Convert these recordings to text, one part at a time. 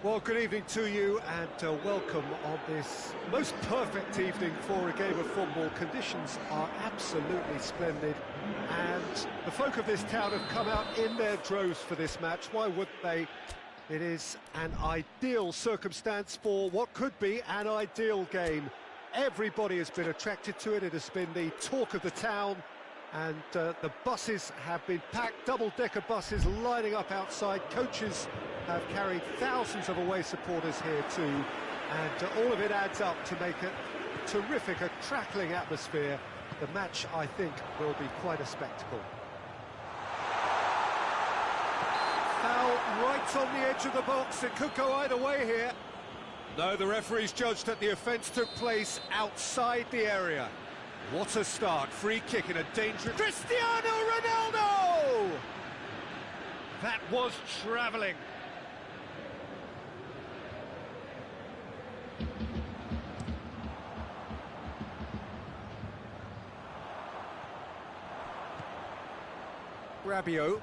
Well, good evening to you and welcome on this most perfect evening for a game of football. Conditions are absolutely splendid and the folk of this town have come out in their droves for this match. Why wouldn't they? It is an ideal circumstance for what could be an ideal game. Everybody has been attracted to it. It has been the talk of the town, and the buses have been packed, double-decker buses lining up outside. Coaches have carried thousands of away supporters here too, and all of it adds up to make a terrific, a crackling atmosphere. The match, I think, will be quite a spectacle. Foul right on the edge of the box. It could go either way here. No, the referee's judged that the offence took place outside the area. What a start. Free kick in a dangerous... Cristiano Ronaldo! That was travelling. Rabiot.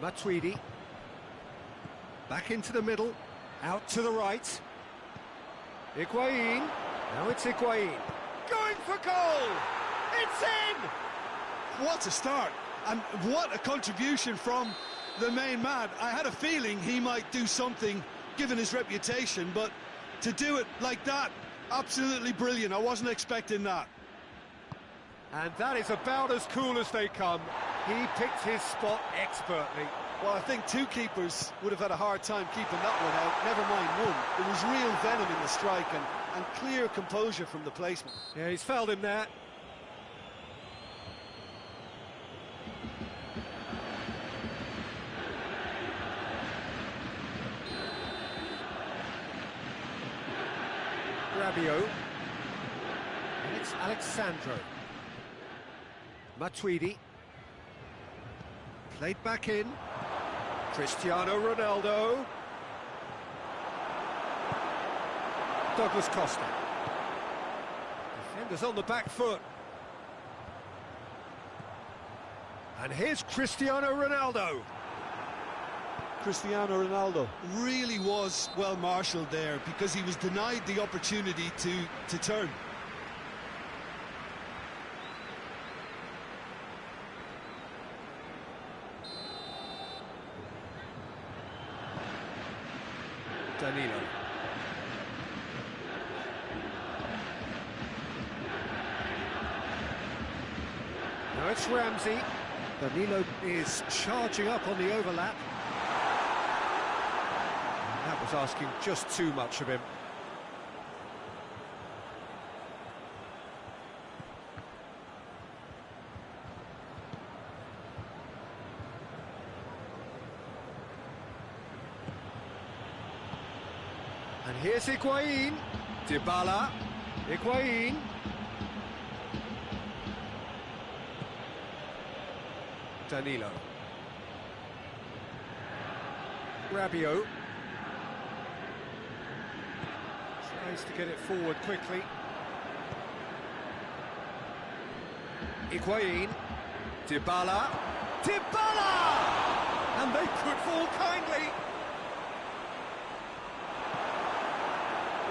Matuidi. Back into the middle. Out to the right. Higuain. Now it's Higuain. Going for goal! It's in! What a start, and what a contribution from the main man. I had a feeling he might do something, given his reputation, but to do it like that, absolutely brilliant. I wasn't expecting that. And that is about as cool as they come. He picked his spot expertly. Well, I think two keepers would have had a hard time keeping that one out, never mind one. There was real venom in the strike and clear composure from the placement. Yeah, he's fouled him there. Rabiot. And it's Alexandro. Matuidi. Played back in. Cristiano Ronaldo. Douglas Costa. Defenders on the back foot. And here's Cristiano Ronaldo. Cristiano Ronaldo really was well marshalled there because he was denied the opportunity to turn. Danilo. Now it's Ramsey. Danilo is charging up on the overlap. And that was asking just too much of him. And here's Higuain. Dybala. Higuain. Danilo. Rabiot. Tries to get it forward quickly. Higuain. Dybala. Dybala! And they could fall kindly.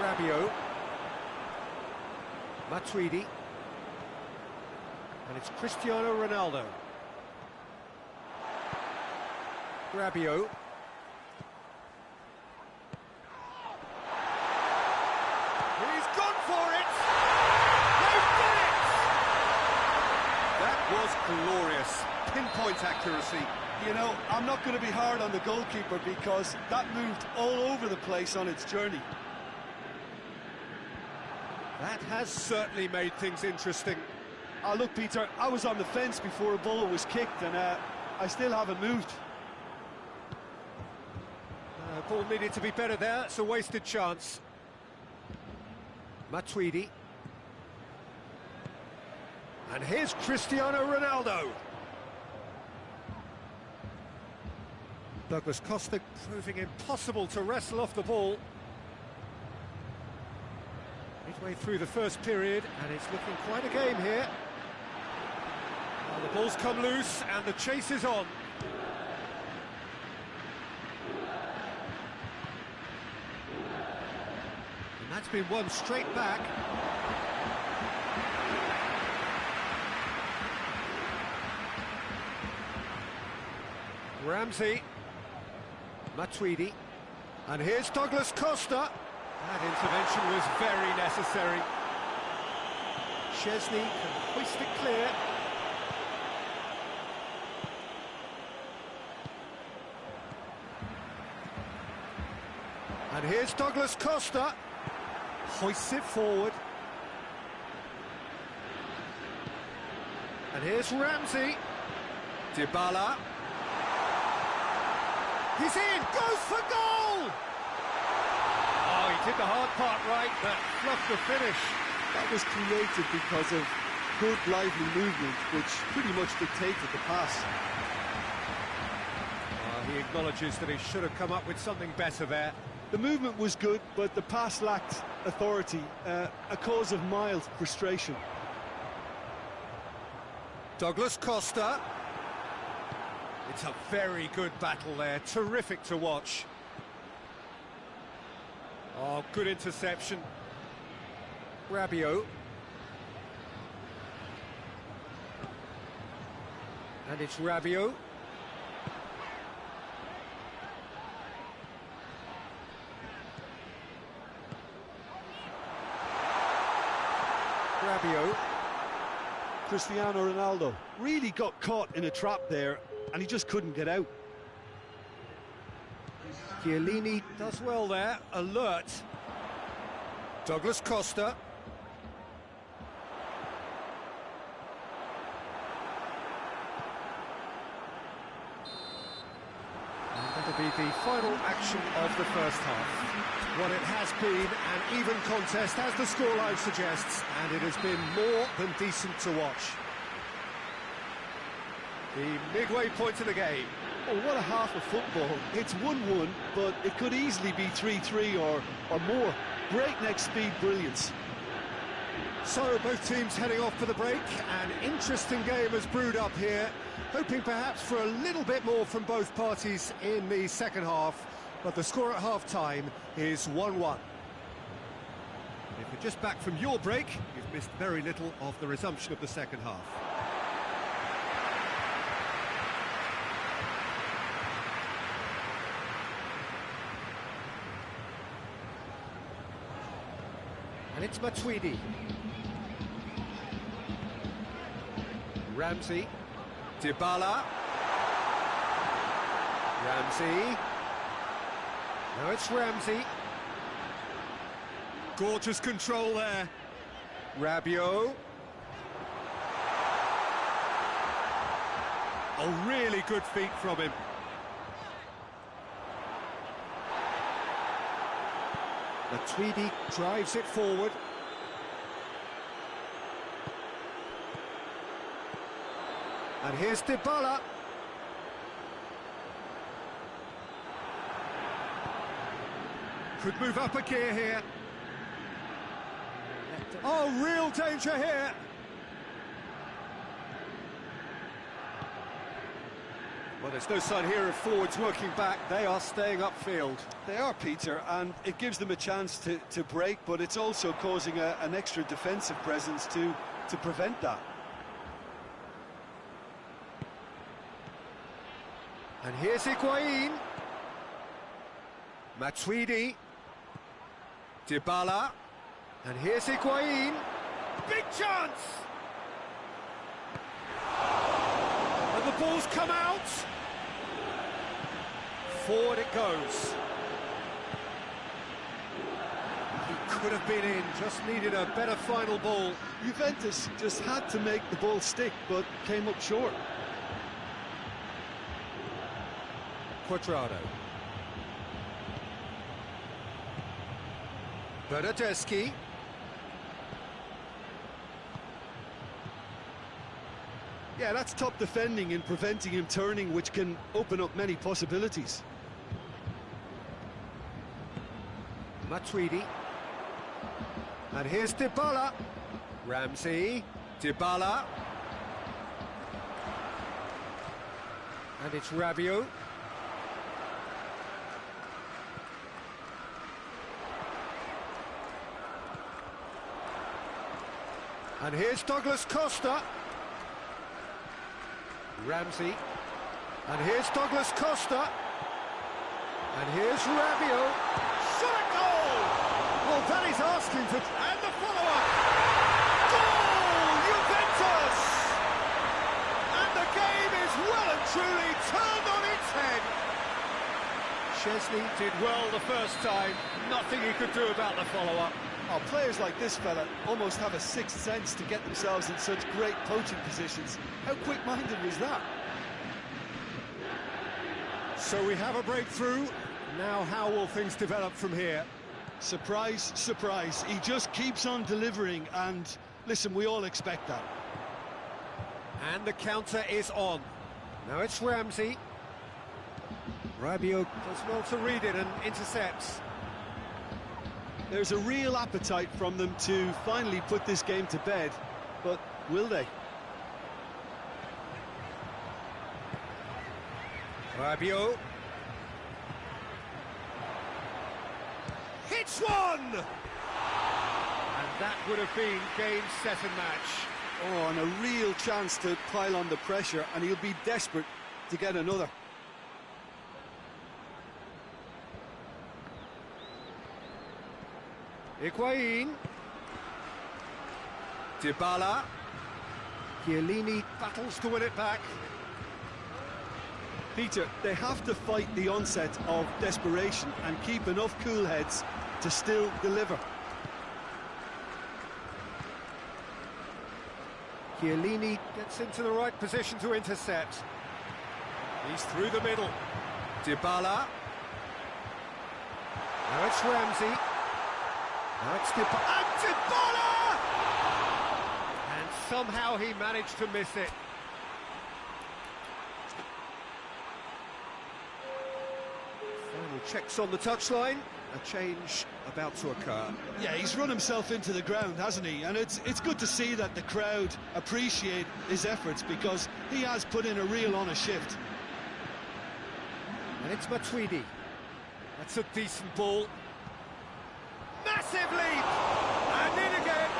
Rabiot. Matuidi. And it's Cristiano Ronaldo. Rabiot. He's gone for it! They've done it! That was glorious. Pinpoint accuracy. You know, I'm not going to be hard on the goalkeeper because that moved all over the place on its journey. That has certainly made things interesting. Look, Peter, I was on the fence before a ball was kicked and I still haven't moved. Ball needed to be better there. It's a wasted chance. Matuidi. And here's Cristiano Ronaldo. Douglas Costa proving impossible to wrestle off the ball. Midway through the first period, and it's looking quite a game here. Well, the ball's come loose, and the chase is on. That's been won straight back. Ramsey. Matuidi. And here's Douglas Costa. That intervention was very necessary. Chesney can hoist it clear. And here's Douglas Costa. Hoists it forward. And here's Ramsey. Dybala. He's in, goes for goal! Oh, he did the hard part right, but fluffed the finish. That was created because of good, lively movement, which pretty much dictated the pass. He acknowledges that he should have come up with something better there. The movement was good, but the pass lacked authority, a cause of mild frustration. Douglas Costa. It's a very good battle there, terrific to watch. Oh, good interception. Rabiot. And it's Rabiot. Rabiot. Cristiano Ronaldo really got caught in a trap there, and he just couldn't get out. Chiellini does well there, alert. Douglas Costa. And that'll be the final action of the first half. What it has been an even contest, as the scoreline suggests, and it has been more than decent to watch. The midway point of the game. Oh, what a half of football. It's 1-1, but it could easily be 3-3 or more. Breakneck speed brilliance. So both teams heading off for the break. An interesting game has brewed up here, hoping perhaps for a little bit more from both parties in the second half, but the score at half-time is 1-1. If you're just back from your break, you've missed very little of the resumption of the second half. And it's Matuidi. Ramsey. Dybala. Ramsey. Now it's Ramsey. Gorgeous control there. Rabiot. Oh, really good feet from him. Matuidi drives it forward. And here's Dybala. Could move up a gear here. Oh, real danger here. Well, there's no sign here of forwards working back. They are staying upfield. They are, Peter, and it gives them a chance to break, but it's also causing an extra defensive presence to prevent that. And here's Higuain. Matuidi. Dybala. And here's Higuain. Big chance! And the ball's come out. Forward it goes. He could have been in, just needed a better final ball. Juventus just had to make the ball stick, but came up short. Quadrado. Bernardeschi. Yeah, that's top defending and preventing him turning, which can open up many possibilities. Matuidi. And here's Dybala. Ramsey. Dybala. And it's Rabiot. And here's Douglas Costa. Ramsey. And here's Douglas Costa. And here's Rabiot. Shot a goal! Well, that is asking for... And the follow-up! Goal! Juventus! And the game is well and truly turned on its head. Chesney did well the first time. Nothing he could do about the follow-up. Oh, players like this fella almost have a sixth sense to get themselves in such great poaching positions. How quick-minded was that? So we have a breakthrough. Now how will things develop from here? Surprise, surprise. He just keeps on delivering, and listen, we all expect that. And the counter is on. Now it's Ramsey. Rabiot does well to read it and intercepts. There's a real appetite from them to finally put this game to bed, but will they? Rabiot. Hits one! And that would have been game, set and match. Oh, and a real chance to pile on the pressure, and he'll be desperate to get another. Higuain. Dybala. Chiellini battles to win it back. Peter, they have to fight the onset of desperation and keep enough cool heads to still deliver. Chiellini gets into the right position to intercept. He's through the middle. Dybala. Now it's Ramsey. Now it's Dybala. And Dybala! And somehow he managed to miss it. Final checks on the touchline. A change about to occur. Yeah, he's run himself into the ground, hasn't he? And it's good to see that the crowd appreciate his efforts, because he has put in a real honest shift. And it's Matuidi. That's a decent ball. Massive leap! And in again.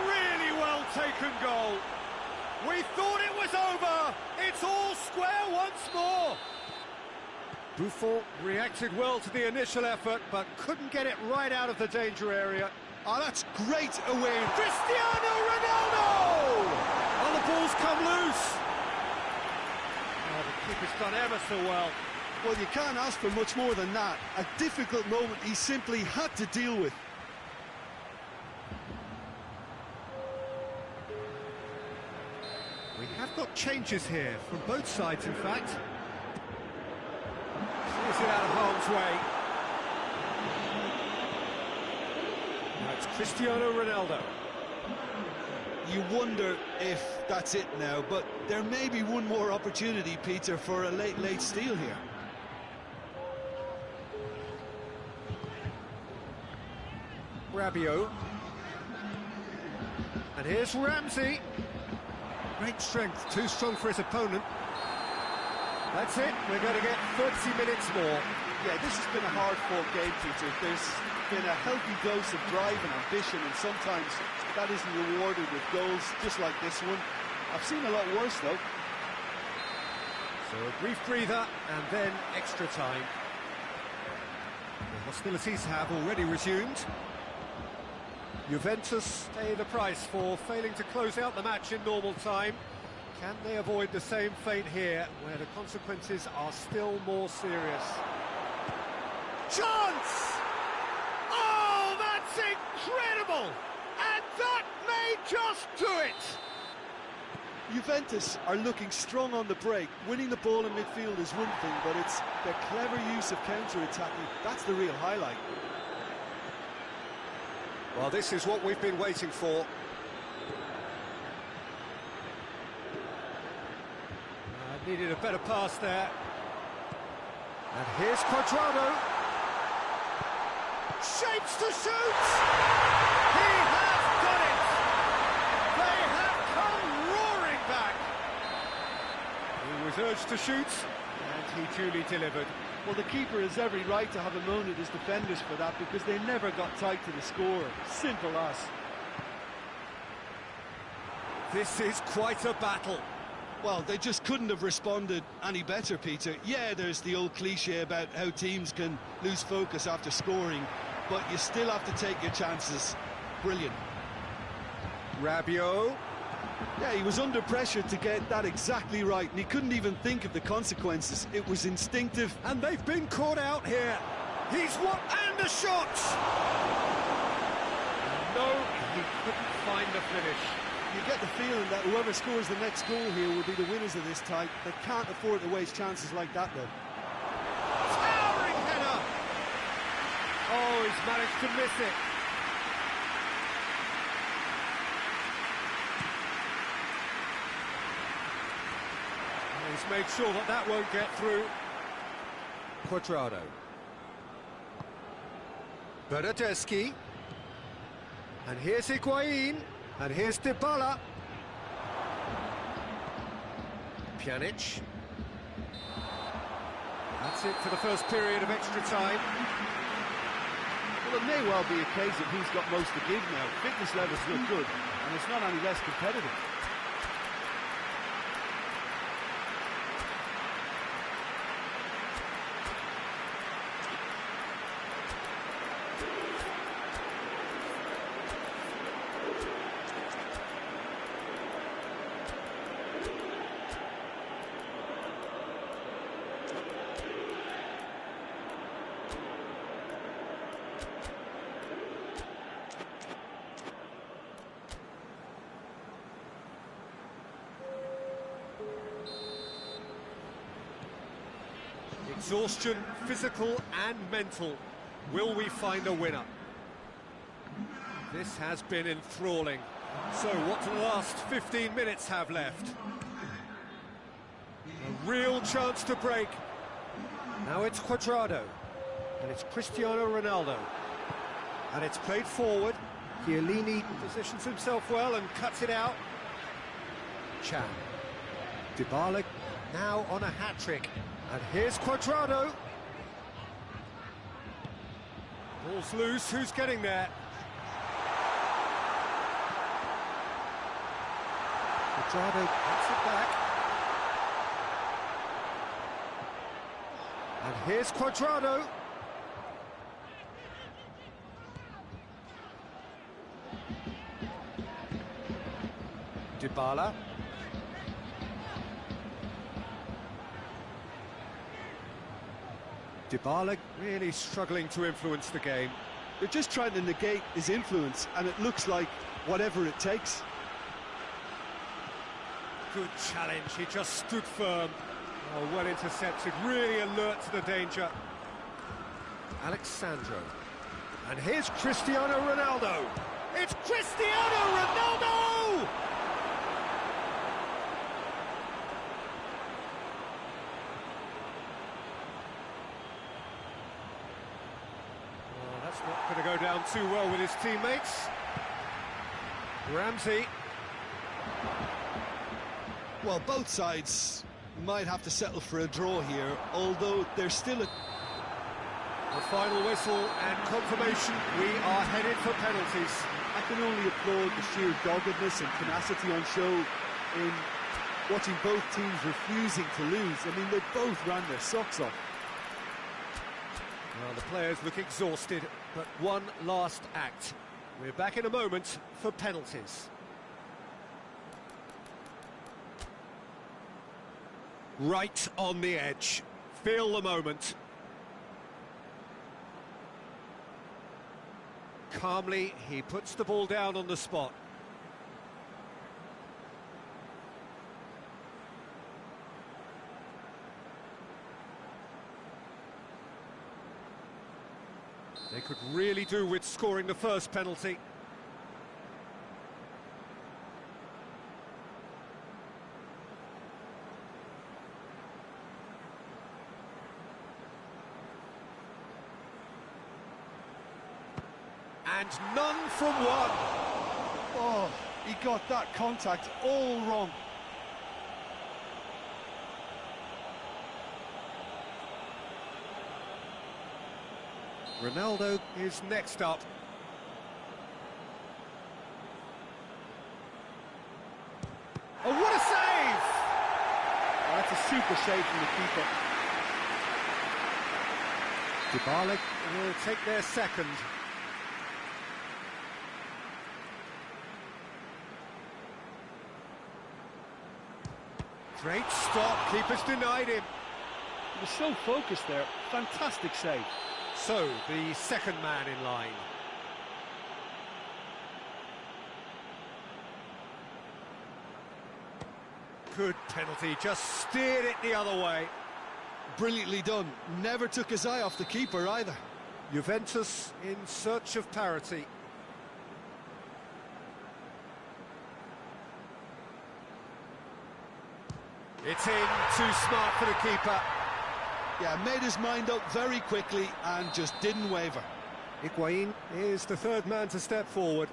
Really well taken goal. We thought it was over. It's all square once more. Buffon reacted well to the initial effort, but couldn't get it right out of the danger area. Oh, that's great away. Cristiano Ronaldo! Oh, the ball's come loose. Oh, the keeper's done ever so well. Well, you can't ask for much more than that. A difficult moment he simply had to deal with. We have got changes here from both sides, in fact. Clears it out of harm's way. Now it's Cristiano Ronaldo. You wonder if that's it now, but there may be one more opportunity, Peter, for a late steal here. Rabiot. And here's Ramsey. Great strength, too strong for his opponent. That's it, we're going to get 30 minutes more. Yeah, this has been a hard-fought game, Peter. There's been a healthy dose of drive and ambition, and sometimes that isn't rewarded with goals just like this one. I've seen a lot worse, though. So a brief breather, and then extra time. The hostilities have already resumed. Juventus pay the price for failing to close out the match in normal time. Can they avoid the same fate here, where the consequences are still more serious? Chance! Oh, that's incredible! And that may just do it! Juventus are looking strong on the break. Winning the ball in midfield is one thing, but it's their clever use of counter-attacking. That's the real highlight. Well, this is what we've been waiting for. Needed a better pass there. And here's Quadrado. Shapes to shoot! He has done it! They have come roaring back! He was urged to shoot, and he duly delivered. Well, the keeper has every right to have a moan at his defenders for that, because they never got tight to the score. Simple as. This is quite a battle. Well, they just couldn't have responded any better, Peter. Yeah, there's the old cliche about how teams can lose focus after scoring, but you still have to take your chances. Brilliant. Rabiot. Yeah, he was under pressure to get that exactly right, and he couldn't even think of the consequences. It was instinctive. And they've been caught out here. He's what? And a shot! No, he couldn't find the finish. You get the feeling that whoever scores the next goal here will be the winners of this tie. They can't afford to waste chances like that, though. Towering header! Oh, he's managed to miss it. He's made sure that that won't get through. Quadrado. Bernardeschi. And here's Higuain. And here's Dybala. Pjanic. That's it for the first period of extra time. Well, it may well be a case of who's got most to give now. Fitness levels look good, and it's not any less competitive. Exhaustion, physical and mental. Will we find a winner? This has been enthralling. So what do the last 15 minutes have left? A real chance to break. Now it's Quadrado. And it's Cristiano Ronaldo. And it's played forward. Chiellini positions himself well and cuts it out. Chan. Dybala now on a hat-trick. And here's Quadrado. Ball's loose, who's getting there? Quadrado gets it back. And here's Quadrado. Dybala. Dybala really struggling to influence the game. They're just trying to negate his influence, and it looks like whatever it takes. Good challenge, he just stood firm. Oh, well intercepted, really alert to the danger. Alexandro. And here's Cristiano Ronaldo. It's Cristiano Ronaldo! That's not going to go down too well with his teammates. Ramsey. Well, both sides might have to settle for a draw here, although there's still a... The final whistle and confirmation, we are headed for penalties. I can only applaud the sheer doggedness and tenacity on show in watching both teams refusing to lose. I mean, they both ran their socks off. Well, the players look exhausted, but one last act. We're back in a moment for penalties. Right on the edge. Feel the moment. Calmly, he puts the ball down on the spot. They could really do with scoring the first penalty. And none from one. Oh, he got that contact all wrong. Ronaldo is next up. super save from the keeper. Dybala will take their second. Great stop, keeper's denied him. He was so focused there, fantastic save. So, the second man in line. Good penalty, just steered it the other way. Brilliantly done, never took his eye off the keeper either. Juventus in search of parity. It's in, too smart for the keeper. Yeah, made his mind up very quickly and just didn't waver. Higuain is the third man to step forward.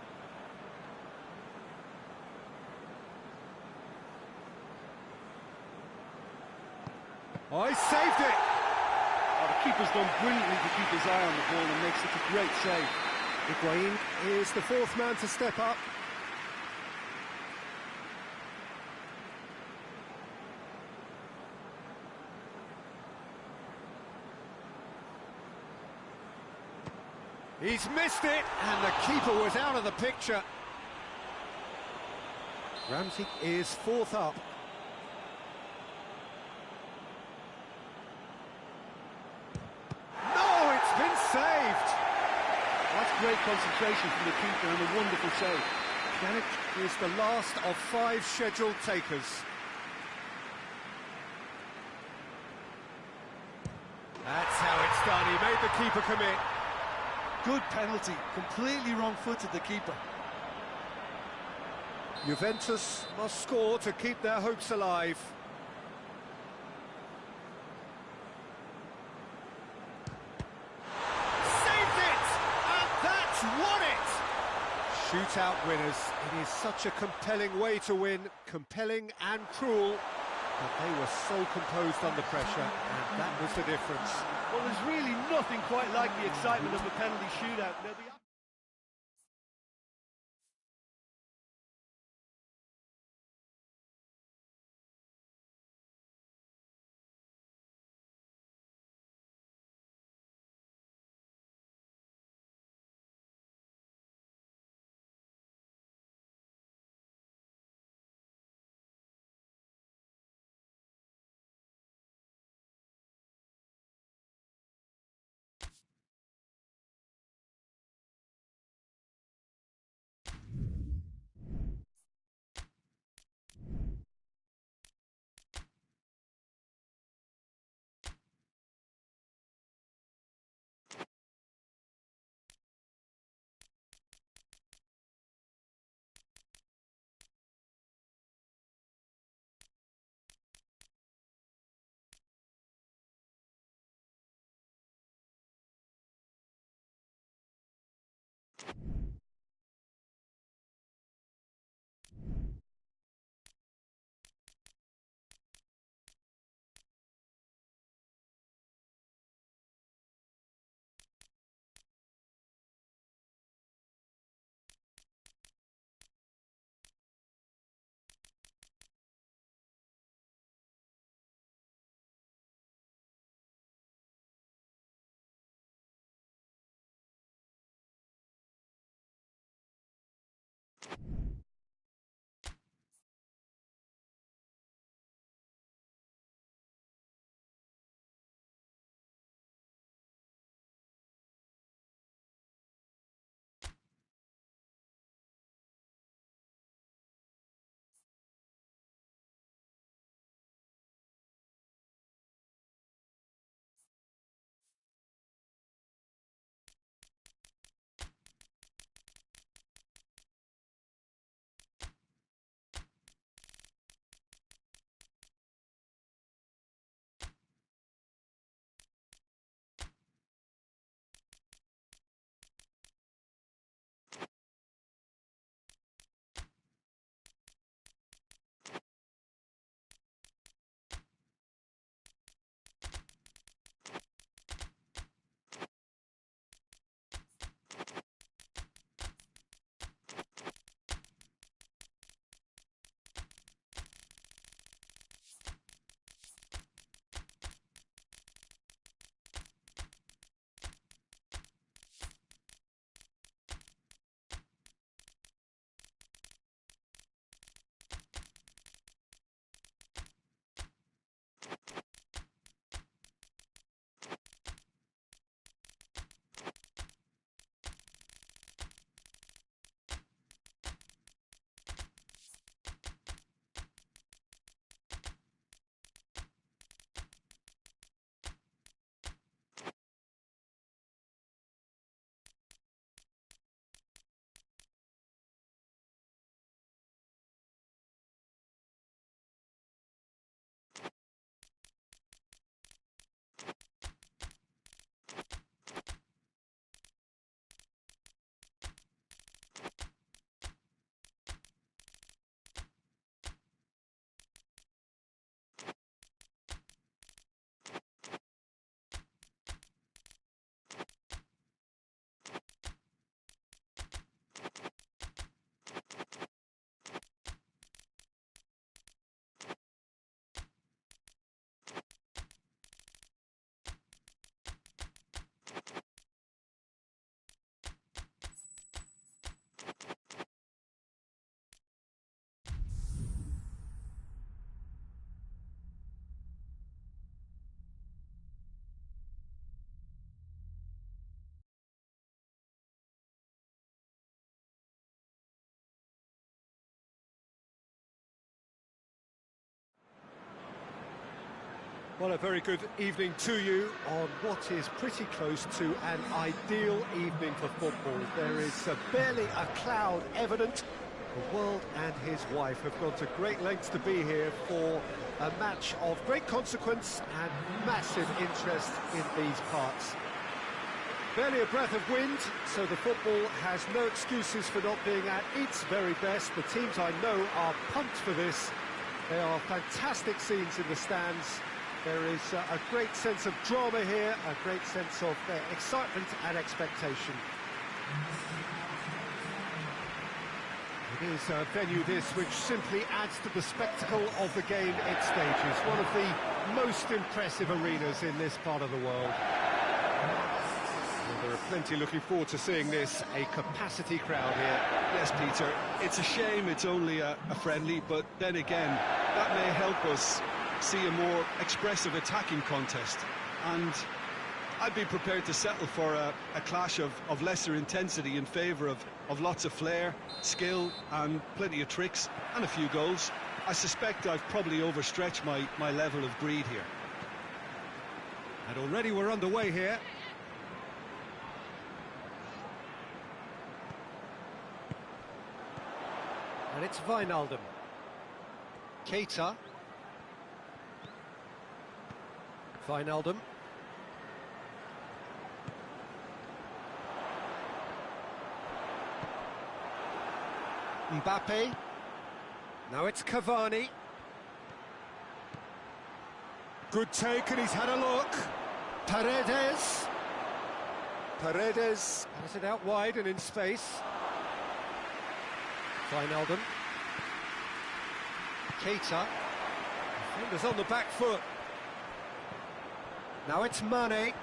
Oh, he saved it! Oh, the keeper's done brilliantly to keep his eye on the ball and make such a great save. Higuain is the fourth man to step up. He's missed it, and the keeper was out of the picture. Ramsey is fourth up. No, it's been saved. That's great concentration from the keeper and a wonderful save. Pjanic is the last of 5 scheduled takers. That's how it's done. He made the keeper commit. Good penalty, completely wrong-footed the keeper. Juventus must score to keep their hopes alive. Saved it! And that's won it! Shootout winners. It is such a compelling way to win, compelling and cruel. But they were so composed under pressure, and that was the difference. Well, there's really nothing quite like the excitement of a penalty shootout. Well, a very good evening to you on what is pretty close to an ideal evening for football. There is barely a cloud evident. The world and his wife have gone to great lengths to be here for a match of great consequence and massive interest in these parts. Barely a breath of wind, so the football has no excuses for not being at its very best. The teams I know are pumped for this. There are fantastic scenes in the stands. There is a great sense of drama here, a great sense of excitement and expectation. It is a venue this which simply adds to the spectacle of the game it stages. One of the most impressive arenas in this part of the world. Well, there are plenty looking forward to seeing this, a capacity crowd here. Yes, Peter, it's a shame it's only a friendly, but then again, that may help us see a more expressive attacking contest. And I'd be prepared to settle for a clash of lesser intensity in favour of lots of flair, skill and plenty of tricks and a few goals. I suspect I've probably overstretched my level of greed here. And already we're underway here. And it's Wijnaldum. Keita. Wijnaldum. Mbappe. Now it's Cavani. Good take, and he's had a look. Paredes. Paredes has it out wide and in space. Wijnaldum. Keita. Defenders on the back foot. Now it's Mane.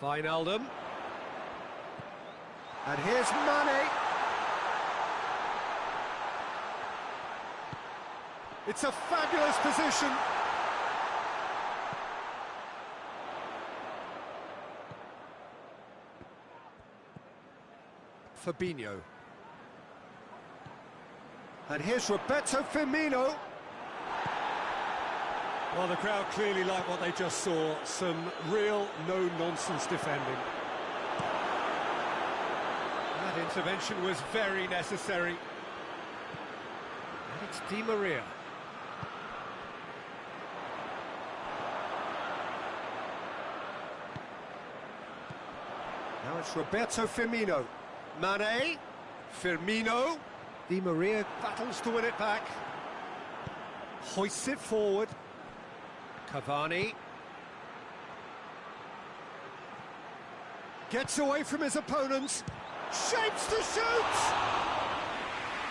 Wijnaldum. And here's Mane. It's a fabulous position. Fabinho. And here's Roberto Firmino. Well, the crowd clearly like what they just saw. Some real no-nonsense defending. That intervention was very necessary. And it's Di Maria. Now it's Roberto Firmino. Mane. Firmino. Di Maria battles to win it back. Hoists it forward. Cavani. Gets away from his opponents. Shapes to shoot!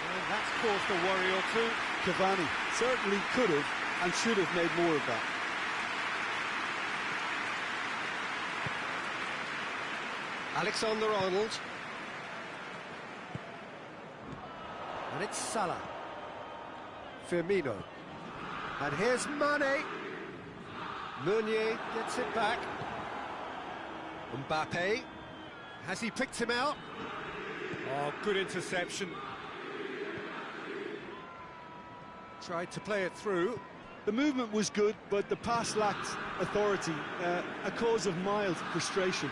And that's caused a worry or two. Cavani certainly could have and should have made more of that. Alexander-Arnold. And it's Salah. Firmino. And here's Mane. Meunier gets it back. Mbappe. Has he picked him out? Oh, good interception. Tried to play it through. The movement was good, but the pass lacked authority, a cause of mild frustration.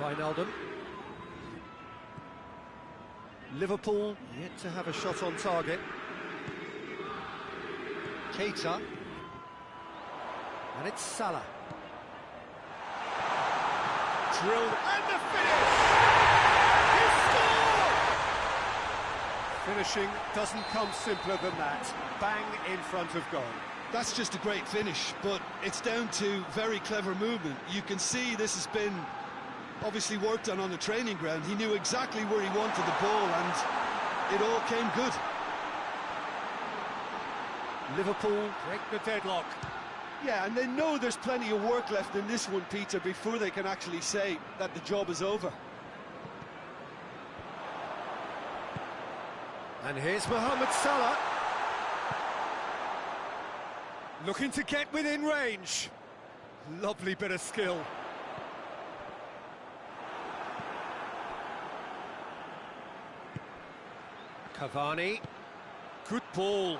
Wijnaldum. Liverpool yet to have a shot on target. Keita. And it's Salah. Drilled and the finish! He scored! Finishing doesn't come simpler than that. Bang in front of goal. That's just a great finish, but it's down to very clever movement. You can see this has been obviously worked on the training ground. He knew exactly where he wanted the ball and it all came good. Liverpool break the deadlock. Yeah, and they know there's plenty of work left in this one, Peter, before they can actually say that the job is over. And here's Mohamed Salah. Looking to get within range. Lovely bit of skill. Cavani. Good ball.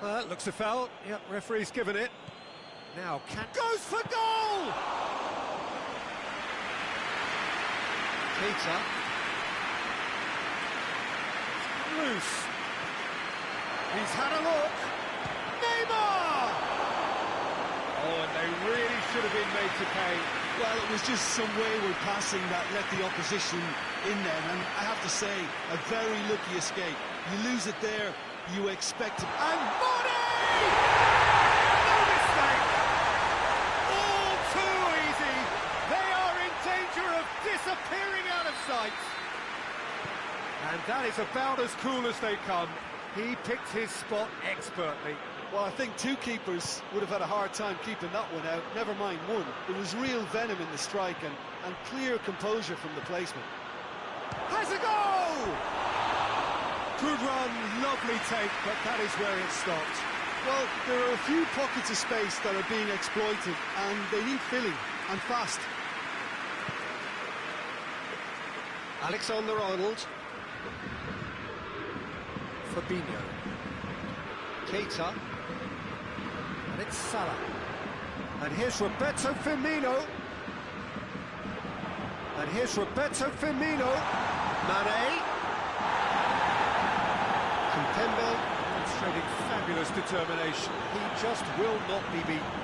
That looks a foul. Yep, referee's given it. Now, goes for goal! Keita. Loose. He's had a look. Neymar! Oh, and they really should have been made to pay. Well, it was just some wayward passing that let the opposition in there, and I have to say, a very lucky escape. You lose it there, you expect it. And Body! No mistake! All too easy! They are in danger of disappearing out of sight. And that is about as cool as they come. He picked his spot expertly. Well, I think two keepers would have had a hard time keeping that one out, never mind one. There was real venom in the strike and clear composure from the placement. Has a go! Good run, lovely take, but that is where it stopped. Well, there are a few pockets of space that are being exploited, and they need filling, and fast. Alexander-Arnold. Fabinho. Keita. And it's Salah. And here's Roberto Firmino. And here's Roberto Firmino. Mane. Kimpembe demonstrating fabulous determination. He just will not be beaten.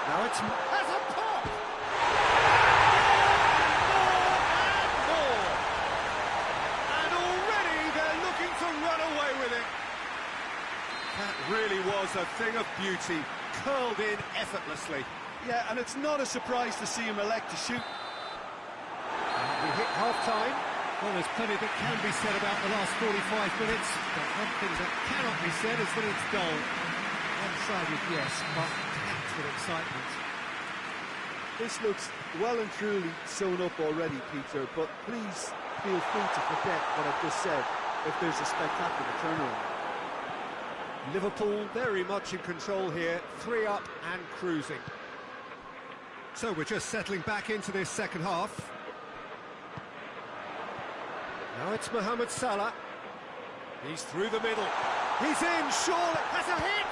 Now it's has a pop! More! And already they're looking to run away with it. That really was a thing of beauty, curled in effortlessly. Yeah, and it's not a surprise to see him elect to shoot. We hit half-time. Well, there's plenty that can be said about the last 45 minutes, but one thing that cannot be said is that it's dull. One-sided, yes, but packed with excitement. This looks well and truly sewn up already, Peter, but please feel free to forget what I've just said if there's a spectacular turnaround. Liverpool very much in control here, 3 up and cruising. So we're just settling back into this second half. Now it's Mohamed Salah. He's through the middle. He's in, Shaw has a hit!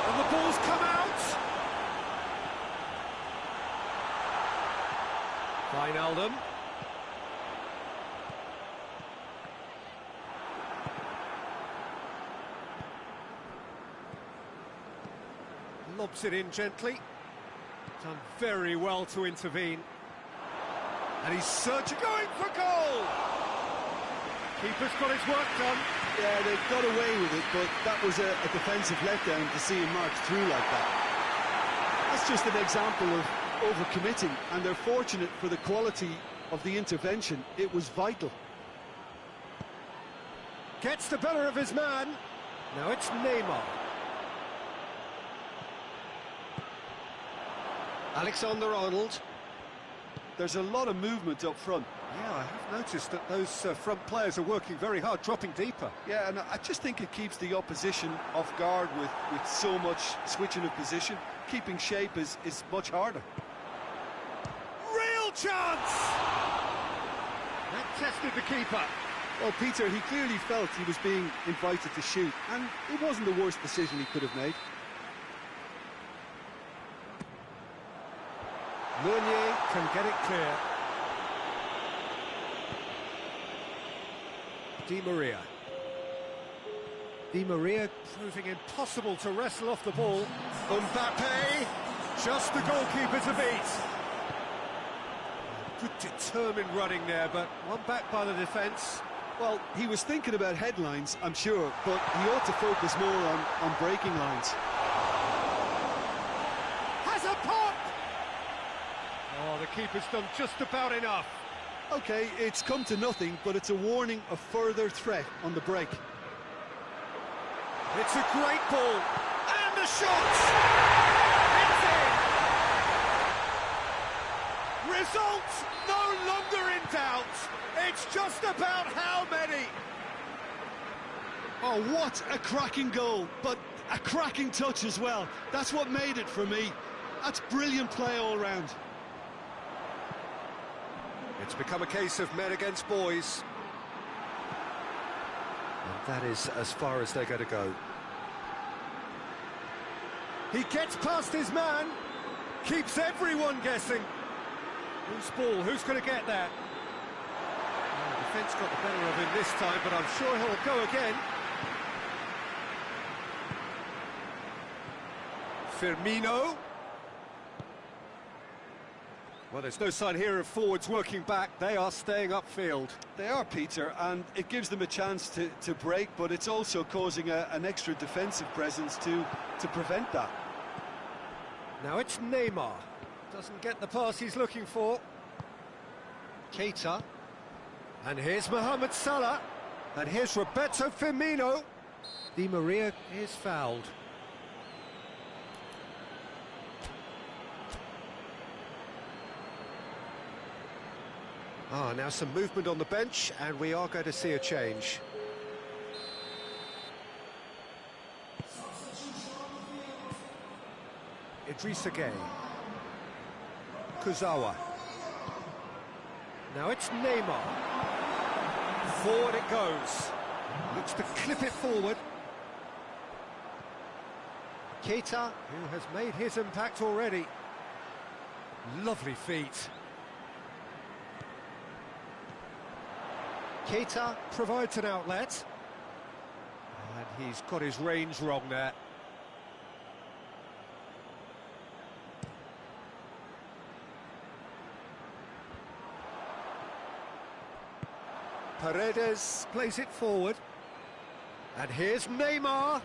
And the ball's come out! Wijnaldum. Lobs it in gently. Done very well to intervene. And he's searching, going for goal! Keeper's got his work done. Yeah, they got away with it, but that was a defensive letdown to see him march through like that. That's just an example of overcommitting, and they're fortunate for the quality of the intervention. It was vital. Gets the better of his man. Now it's Neymar. Alexander-Arnold. There's a lot of movement up front. Yeah, I have noticed that those front players are working very hard, dropping deeper. Yeah, and I just think it keeps the opposition off guard with so much switching of position. Keeping shape is much harder. Real chance! That tested the keeper. Well, Peter, he clearly felt he was being invited to shoot, and it wasn't the worst decision he could have made. Meunier can get it clear. Di Maria. Di Maria proving impossible to wrestle off the ball. Mbappe, just the goalkeeper to beat. Good determined running there, but one back by the defence. Well, he was thinking about headlines, I'm sure, but he ought to focus more on breaking lines. Has a pop! Oh, the keeper's done just about enough. OK, it's come to nothing, but it's a warning of further threat on the break. It's a great ball, and the shot! It's in! Results no longer in doubt. It's just about how many. Oh, what a cracking goal, but a cracking touch as well. That's what made it for me. That's brilliant play all round. It's become a case of men against boys. And that is as far as they're going to go. He gets past his man, keeps everyone guessing. Whose ball? Who's going to get that? Oh, the defence got the better of him this time, but I'm sure he'll go again. Firmino. Well, there's no sign here of forwards working back. They are staying upfield. They are, Peter, and it gives them a chance to break, but it's also causing an extra defensive presence to prevent that. Now it's Neymar. Doesn't get the pass he's looking for. Keita. And here's Mohamed Salah. And here's Roberto Firmino. Di Maria is fouled. Now some movement on the bench, and we are going to see a change. Idrissa Gueye. Kurzawa. Now it's Neymar. Forward it goes. Looks to clip it forward. Keita, who has made his impact already. Lovely feet. Keita provides an outlet. And he's got his range wrong there. Paredes plays it forward. And here's Neymar.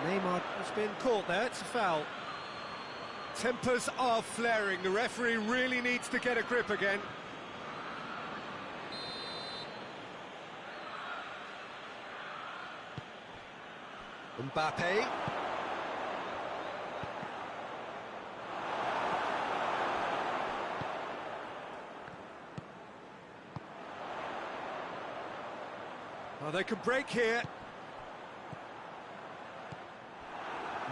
Neymar has been caught there, it's a foul. Tempers are flaring, the referee really needs to get a grip again. Mbappe. Oh, they can break here.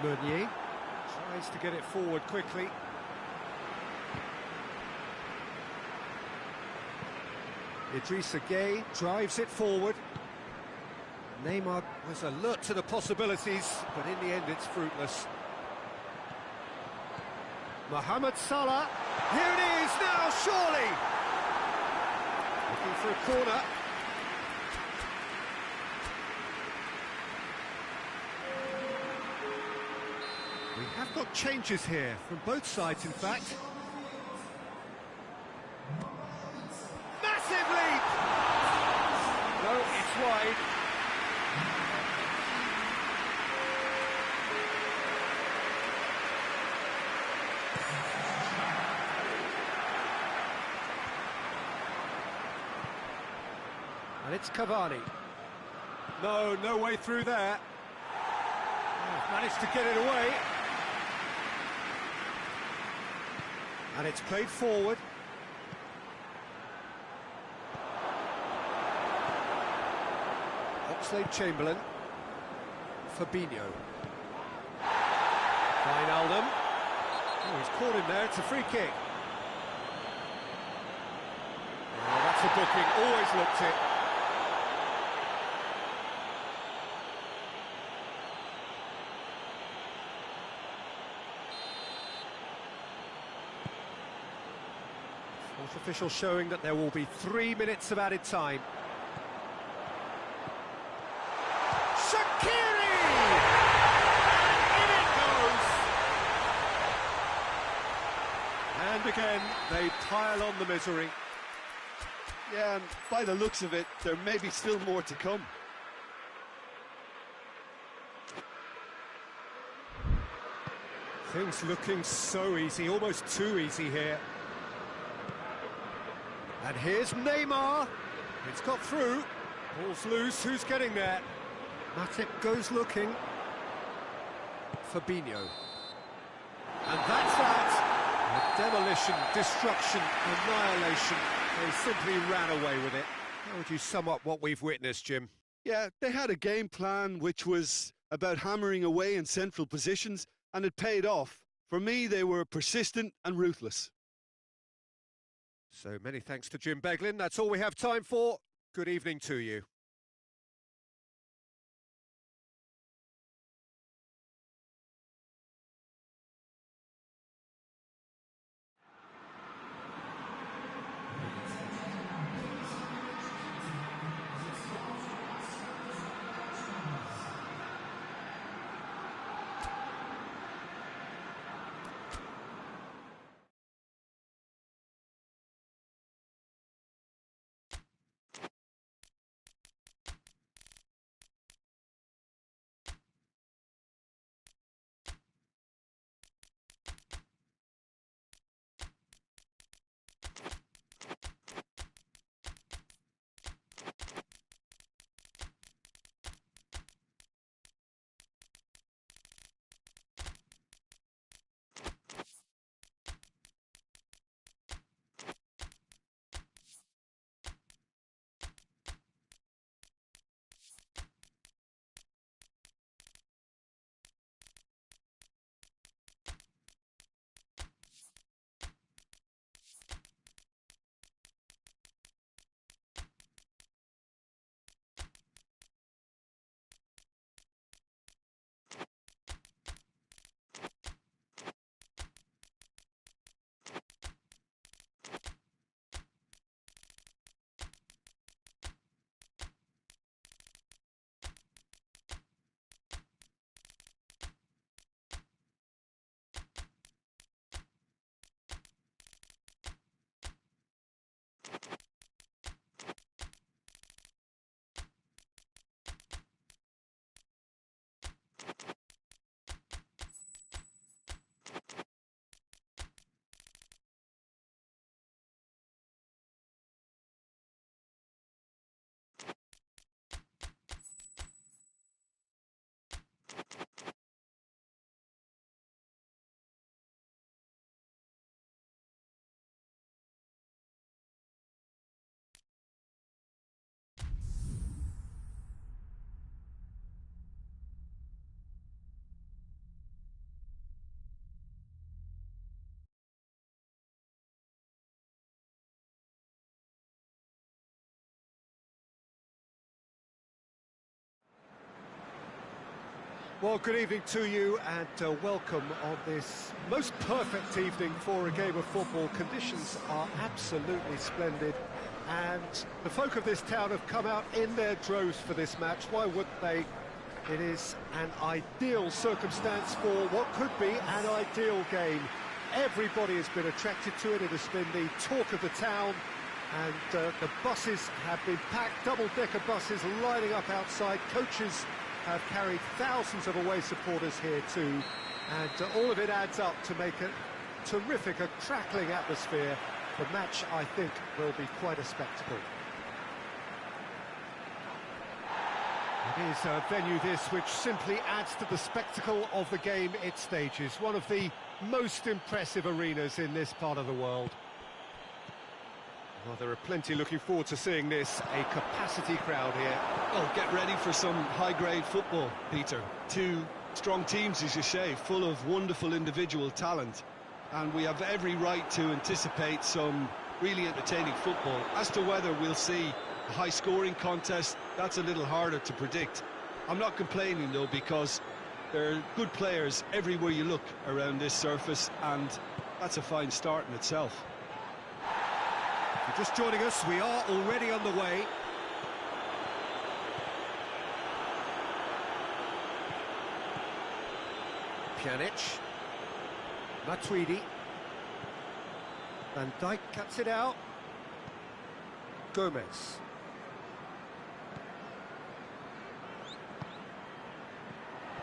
Meunier tries to get it forward quickly. Idrissa Gueye drives it forward. Neymar was alert to the possibilities, but in the end it's fruitless. Mohamed Salah, here it is now, surely! Looking for a corner. We have got changes here, from both sides in fact. Massive leap! No, it's wide. And it's Cavani. No way through there. Oh, managed to get it away. And it's played forward. Oxlade-Chamberlain. Fabinho. Wijnaldum. Oh, he's caught him there, it's a free kick. Oh, that's a booking, always looked it. Fourth official showing that there will be 3 minutes of added time. Shaqiri! In it goes! And again, they pile on the misery. Yeah, and by the looks of it, there may be still more to come. Things looking so easy, almost too easy here. And here's Neymar. It's got through. Ball's loose. Who's getting there? Matip goes looking. Fabinho. And that's that. Demolition, destruction, annihilation. They simply ran away with it. How would you sum up what we've witnessed, Jim? Yeah, they had a game plan which was about hammering away in central positions, and it paid off. For me, they were persistent and ruthless. So many thanks to Jim Beglin. That's all we have time for. Good evening to you. Well, good evening to you and welcome on this most perfect evening for a game of football. Conditions are absolutely splendid and the folk of this town have come out in their droves for this match. Why wouldn't they? It is an ideal circumstance for what could be an ideal game. Everybody has been attracted to it. It has been the talk of the town and the buses have been packed, double-decker buses lining up outside. Coaches have carried thousands of away supporters here too, and all of it adds up to make a terrific, a crackling atmosphere. The match, I think, will be quite a spectacle. It is a venue this which simply adds to the spectacle of the game it stages. One of the most impressive arenas in this part of the world. Well, there are plenty looking forward to seeing this, a capacity crowd here. Oh, get ready for some high-grade football, Peter. Two strong teams, as you say, full of wonderful individual talent. And we have every right to anticipate some really entertaining football. As to whether we'll see a high-scoring contest, that's a little harder to predict. I'm not complaining, though, because there are good players everywhere you look around this surface, and that's a fine start in itself. If you're just joining us, we are already on the way. Pjanic. Matuidi. Van Dijk cuts it out. Gomez.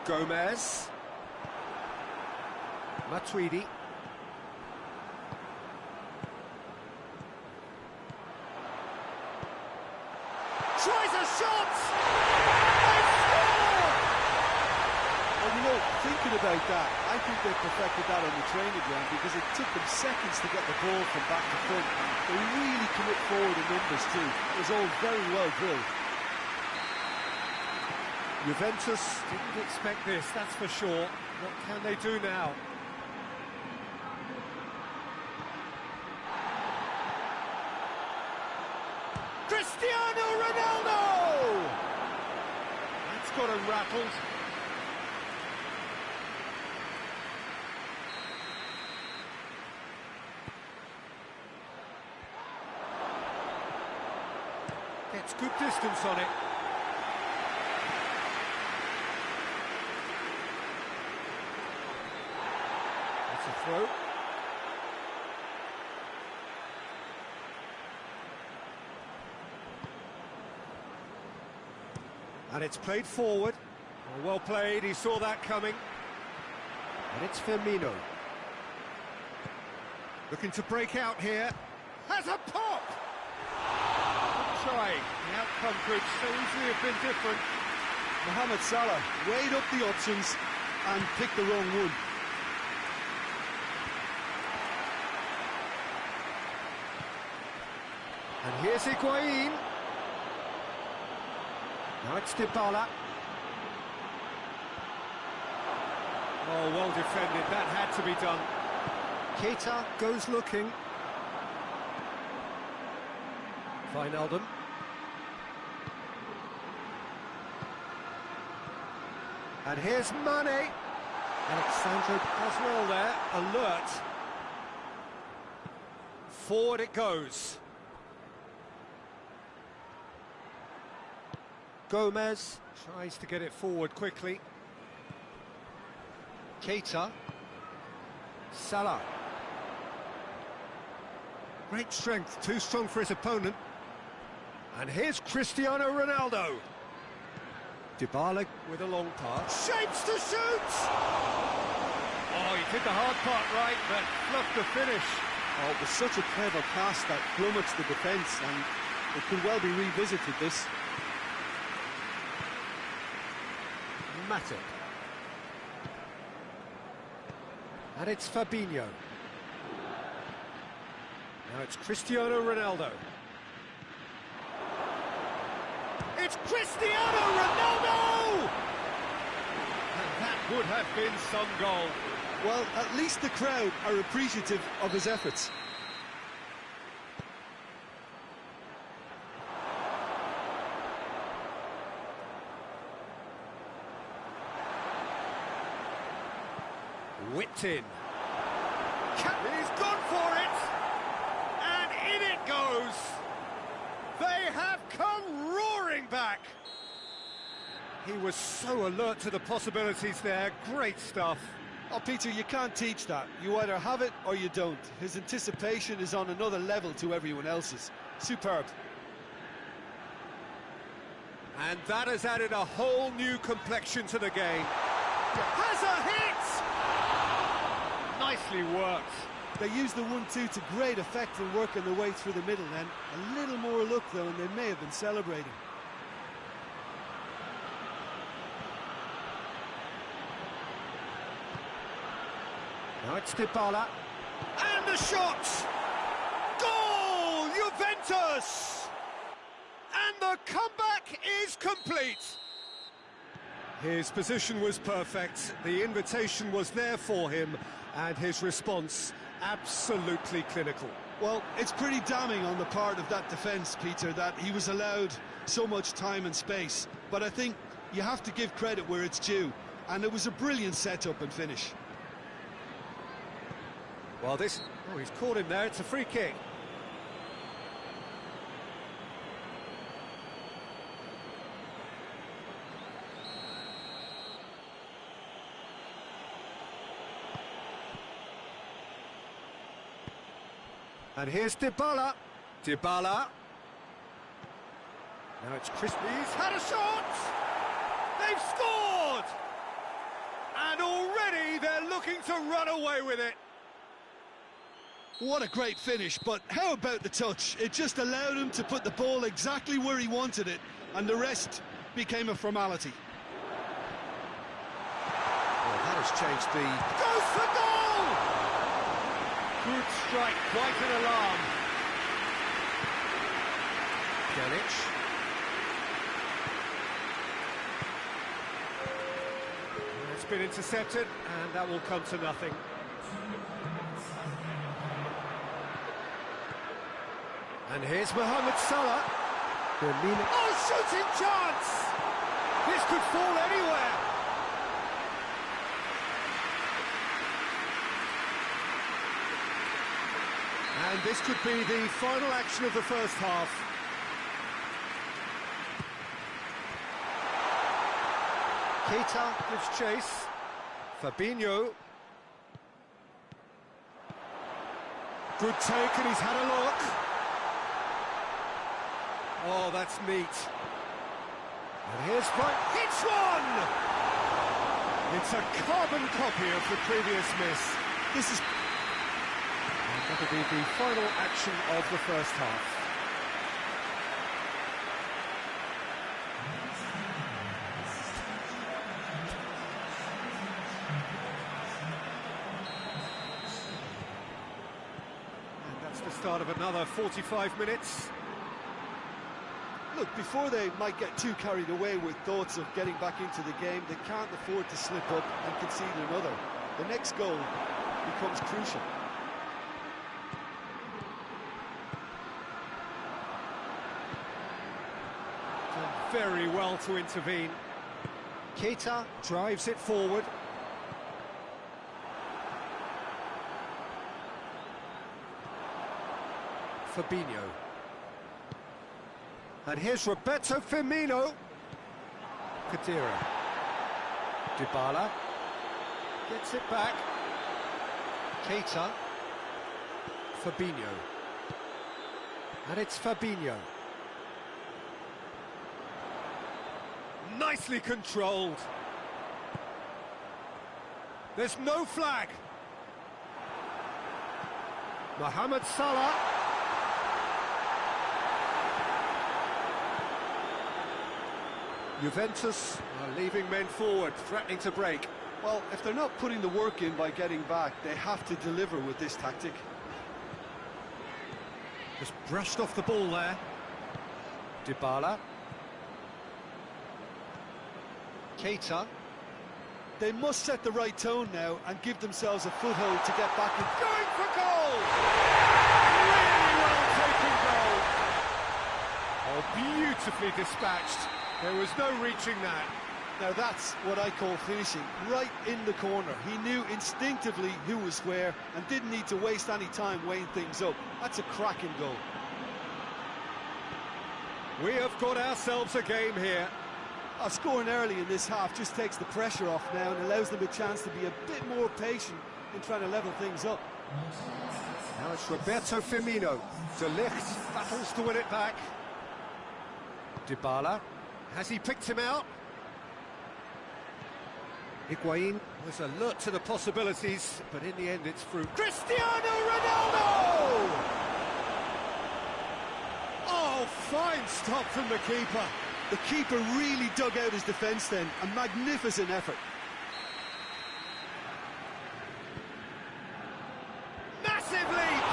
Gomez. Matuidi. Tries a shot! They score! And You know, thinking about that, I think they perfected that on the training ground because it took them seconds to get the ball from back to front. They really commit forward in numbers too. It was all very well drilled. Juventus didn't expect this, that's for sure. What can they do now? Cristiano Ronaldo! That's got him rattled. Gets good distance on it. That's a throw. And it's played forward. Well played, he saw that coming. And it's Firmino. Looking to break out here. Has a pop! Good try. The outcome could so easily have been different. Mohamed Salah weighed up the options and picked the wrong one. And here's Higuain. Now it's Dybala. Oh, well defended, that had to be done. Keita goes looking. Wijnaldum. And here's Mane. Alexandre does well there, alert. Forward it goes. Gomez tries to get it forward quickly. Keita. Salah. Great strength, too strong for his opponent. And here's Cristiano Ronaldo. Dybala with a long pass. Shapes to shoot! Oh, he did the hard part right, but fluffed the finish. Oh, it was such a clever pass that flummoxed the defence, and it could well be revisited, this. Matic. And it's Fabinho. Now it's Cristiano Ronaldo. It's Cristiano Ronaldo! And that would have been some goal. Well, at least the crowd are appreciative of his efforts. Whipped in. He's gone for it! And in it goes! They have come roaring back! He was so alert to the possibilities there. Great stuff. Oh, Peter, you can't teach that. You either have it or you don't. His anticipation is on another level to everyone else's. Superb. And that has added a whole new complexion to the game. Has a hit! Nicely worked. They used the 1-2 to great effect in working their way through the middle then. A little more luck, though, and they may have been celebrating. Now it's Dybala. And the shot! Goal! Juventus! And the comeback is complete. His position was perfect, the invitation was there for him, and his response absolutely clinical. Well, it's pretty damning on the part of that defence, Peter, that he was allowed so much time and space. But I think you have to give credit where it's due, and it was a brilliant setup and finish. Well, he's caught him there, it's a free kick. And here's Dybala. Dybala. Now it's Chris. He's had a shot! They've scored! And already they're looking to run away with it. What a great finish, but how about the touch? It just allowed him to put the ball exactly where he wanted it, and the rest became a formality. has changed the... Goes for goal! Good strike, quite an alarm. Delic. It's been intercepted, and that will come to nothing. And here's Mohamed Salah. Oh, shooting chance! This could fall anywhere. And this could be the final action of the first half. Keita gives chase. Fabinho. Good take, and he's had a look. Oh, that's neat. And here's right, hits one! It's a carbon copy of the previous miss. This is... And that'll be the final action of the first half. And that's the start of another 45 minutes. Look, before they might get too carried away with thoughts of getting back into the game, they can't afford to slip up and concede another. The next goal becomes crucial. Done very well to intervene. Keita drives it forward. Fabinho. And here's Roberto Firmino. Khedira. Dybala. Gets it back. Keita. Fabinho. And it's Fabinho. Nicely controlled. There's no flag. Mohamed Salah. Juventus are leaving men forward, threatening to break. Well, if they're not putting the work in by getting back, they have to deliver with this tactic. Just brushed off the ball there. Dybala. Keita. They must set the right tone now and give themselves a foothold to get back in. Going for goal! Really well taken goal. Oh, beautifully dispatched. There was no reaching that. Now that's what I call finishing, right in the corner. He knew instinctively who was where and didn't need to waste any time weighing things up. That's a cracking goal. We have got ourselves a game here. Scoring early in this half just takes the pressure off now and allows them a chance to be a bit more patient in trying to level things up. Now it's Roberto Firmino. De Ligt battles to win it back. Dybala. Has he picked him out? Higuain was alert to the possibilities, but in the end it's through. Cristiano Ronaldo! Oh, fine stop from the keeper. The keeper really dug out his defence then. A magnificent effort. Massive leap!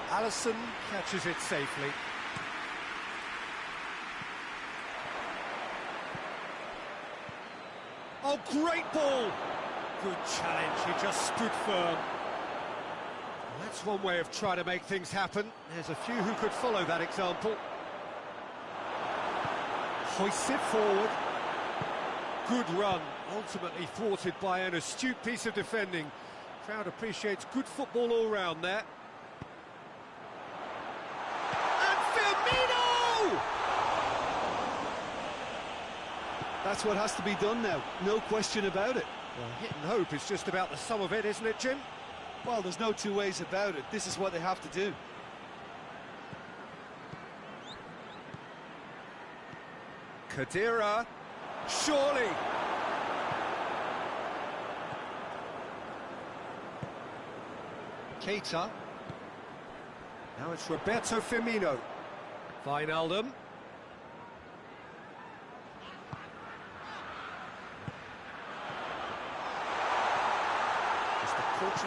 Alisson catches it safely. Oh, great ball! Good challenge, he just stood firm. That's one way of trying to make things happen. There's a few who could follow that example. Hoists it forward. Good run, ultimately thwarted by an astute piece of defending. Crowd appreciates good football all round there. And Firmino! That's what has to be done now, no question about it. Well, hit and hope is just about the sum of it, isn't it, Jim? Well, there's no two ways about it. This is what they have to do. Khedira, surely. Keita. Now it's Roberto Firmino. Wijnaldum.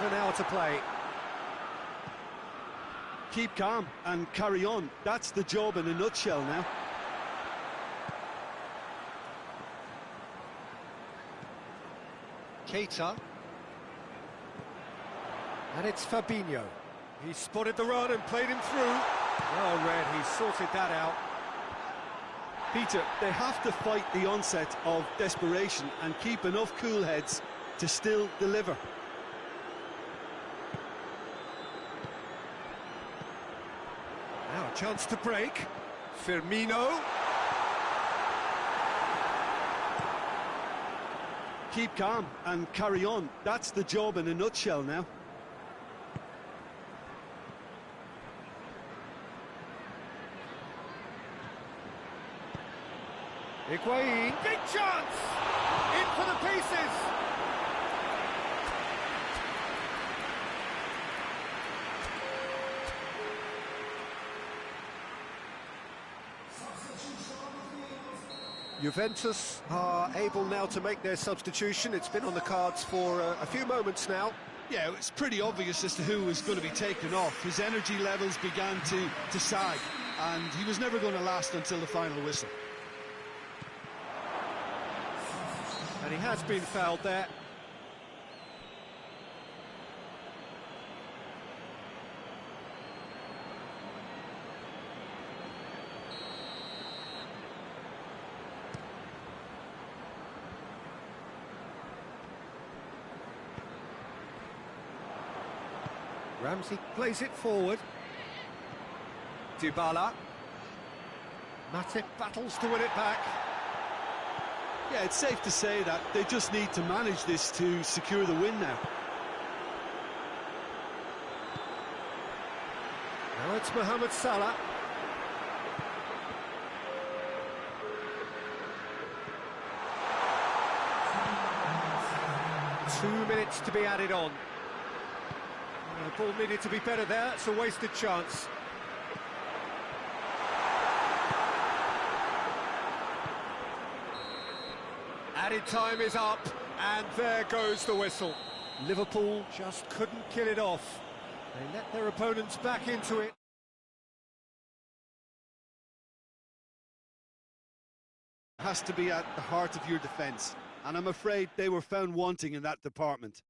of an hour to play. Keep calm and carry on. That's the job in a nutshell now. Keita. And it's Fabinho. He spotted the run and played him through. Well read, he sorted that out. Peter, they have to fight the onset of desperation and keep enough cool heads to still deliver. Now a chance to break. Firmino. Keep calm and carry on. That's the job in a nutshell now. Higuain, big chance! In for the pieces! Juventus are able now to make their substitution. It's been on the cards for a few moments now. Yeah, it's pretty obvious as to who was going to be taken off. His energy levels began to sag, and he was never going to last until the final whistle. And he has been fouled there. Ramsey plays it forward. Dybala. Matip battles to win it back. Yeah, it's safe to say that they just need to manage this to secure the win now. Now it's Mohamed Salah. Two minutes to be added on. The ball needed to be better there. It's a wasted chance. Added time is up, and there goes the whistle. Liverpool just couldn't kill it off. They let their opponents back into it. Has to be at the heart of your defence, and I'm afraid they were found wanting in that department.